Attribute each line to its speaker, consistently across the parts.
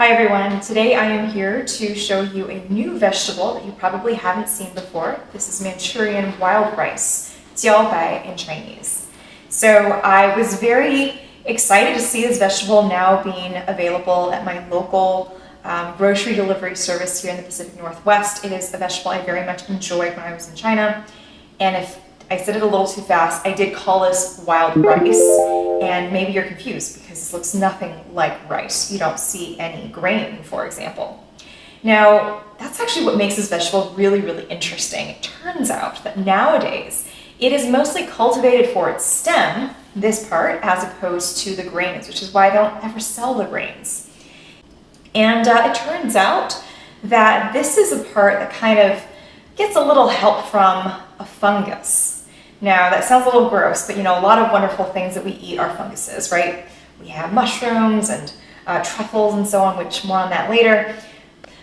Speaker 1: Hi everyone, today I am here to show you a new vegetable that you probably haven't seen before. This is Manchurian wild rice, 茭白in Chinese. So I was very excited to see this vegetable now being available at my local grocery delivery service here in the Pacific Northwest. It is a vegetable I very much enjoyed when I was in China, and if I said it a little too fast, I did call this wild rice, and maybe you're confused because this looks nothing like rice. You don't see any grain, for example. Now, that's actually what makes this vegetable really, really interesting. It turns out that nowadays it is mostly cultivated for its stem, this part, as opposed to the grains, which is why I don't ever sell the grains. And it turns out that this is a part that kind of gets a little help from a fungus. Now, that sounds a little gross, but a lot of wonderful things that we eat are funguses, right? We have mushrooms and truffles and so on, which more on that later.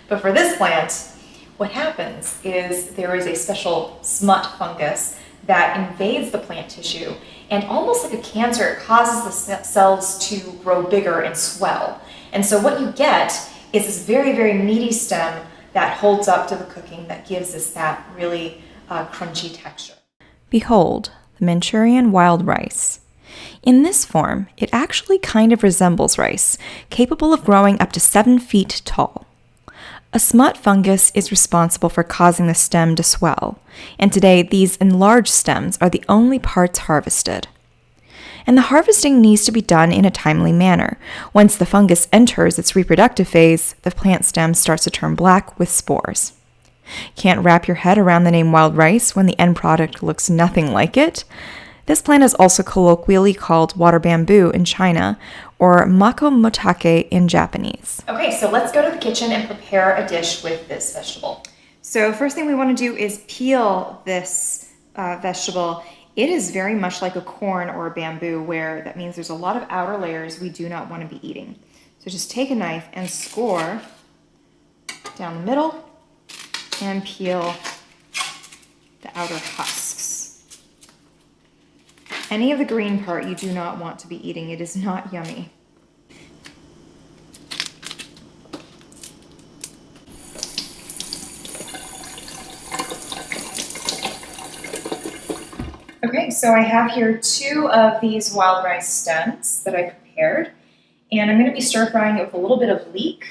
Speaker 1: But for this plant, what happens is there is a special smut fungus that invades the plant tissue, and almost like a cancer, it causes the cells to grow bigger and swell. And so what you get is this very, very meaty stem that holds up to the cooking, that gives us that really crunchy texture.
Speaker 2: Behold, the Manchurian wild rice. In this form, it actually kind of resembles rice, capable of growing up to 7 feet tall. A smut fungus is responsible for causing the stem to swell, and today these enlarged stems are the only parts harvested. And the harvesting needs to be done in a timely manner. Once the fungus enters its reproductive phase, the plant stem starts to turn black with spores. Can't wrap your head around the name wild rice when the end product looks nothing like it? This plant is also colloquially called water bamboo in China, or makomotake in Japanese.
Speaker 1: Okay, so let's go to the kitchen and prepare a dish with this vegetable. So first thing we want to do is peel this vegetable. It is very much like a corn or a bamboo, where that means there's a lot of outer layers we do not want to be eating. So just take a knife and score down the middle and peel the outer husks. Any of the green part you do not want to be eating. It is not yummy. Okay, so I have here 2 of these wild rice stems that I prepared, and I'm going to be stir frying it with a little bit of leek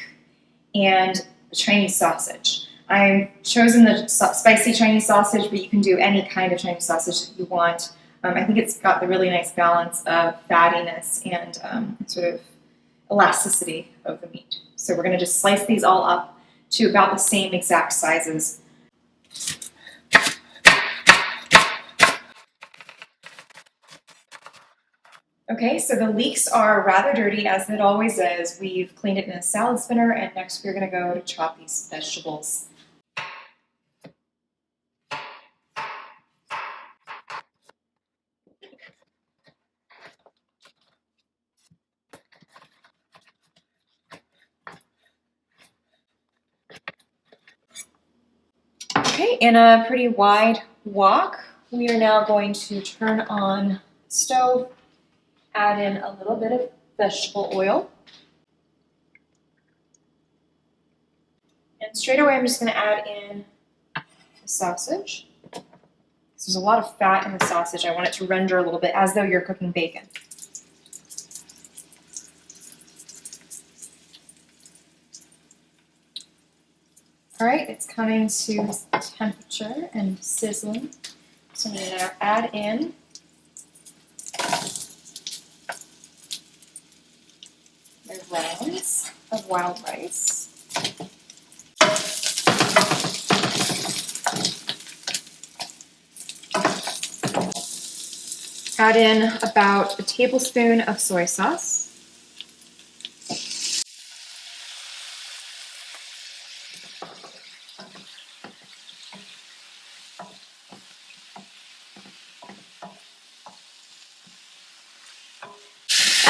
Speaker 1: and Chinese sausage. I've chosen the spicy Chinese sausage, but you can do any kind of Chinese sausage that you want. I think it's got the really nice balance of fattiness and sort of elasticity of the meat. So we're going to just slice these all up to about the same exact sizes. Okay, so the leeks are rather dirty, as it always is. We've cleaned it in a salad spinner, and next we're going to go to chop these vegetables. Okay, in a pretty wide wok, we are now going to turn on the stove, add in a little bit of vegetable oil. And straight away I'm just going to add in the sausage. There's a lot of fat in the sausage. I want it to render a little bit as though you're cooking bacon. All right, it's coming to temperature and sizzling. So I'm going to now add in the rounds of wild rice. Add in about a tablespoon of soy sauce.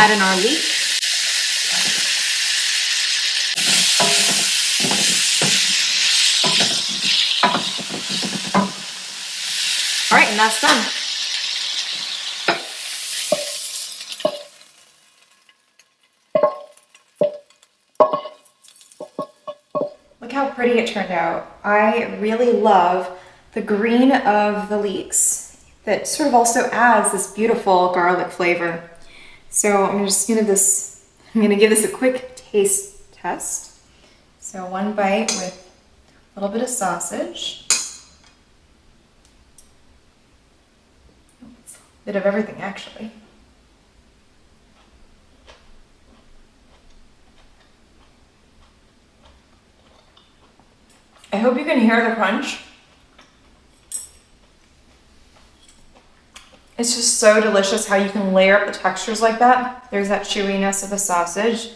Speaker 1: Add in our leek. All right, and that's done. Look how pretty it turned out. I really love the green of the leeks that sort of also adds this beautiful garlic flavor. So I'm gonna give this a quick taste test. So one bite with a little bit of sausage. A bit of everything actually. I hope you can hear the crunch. It's just so delicious how you can layer up the textures like that. There's that chewiness of the sausage,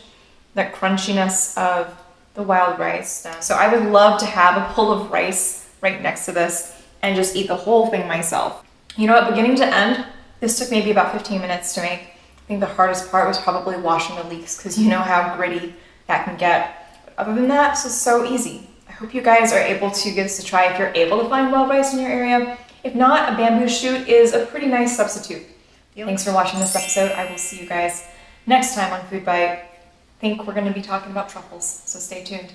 Speaker 1: that crunchiness of the wild rice. So I would love to have a bowl of rice right next to this and just eat the whole thing myself. You know what, beginning to end, this took maybe about 15 minutes to make. I think the hardest part was probably washing the leeks because you know how gritty that can get. But other than that, this is so easy. I hope you guys are able to give this a try if you're able to find wild rice in your area. If not, a bamboo shoot is a pretty nice substitute. Thanks for watching this episode. I will see you guys next time on Food Bite. I think we're going to be talking about truffles, so stay tuned.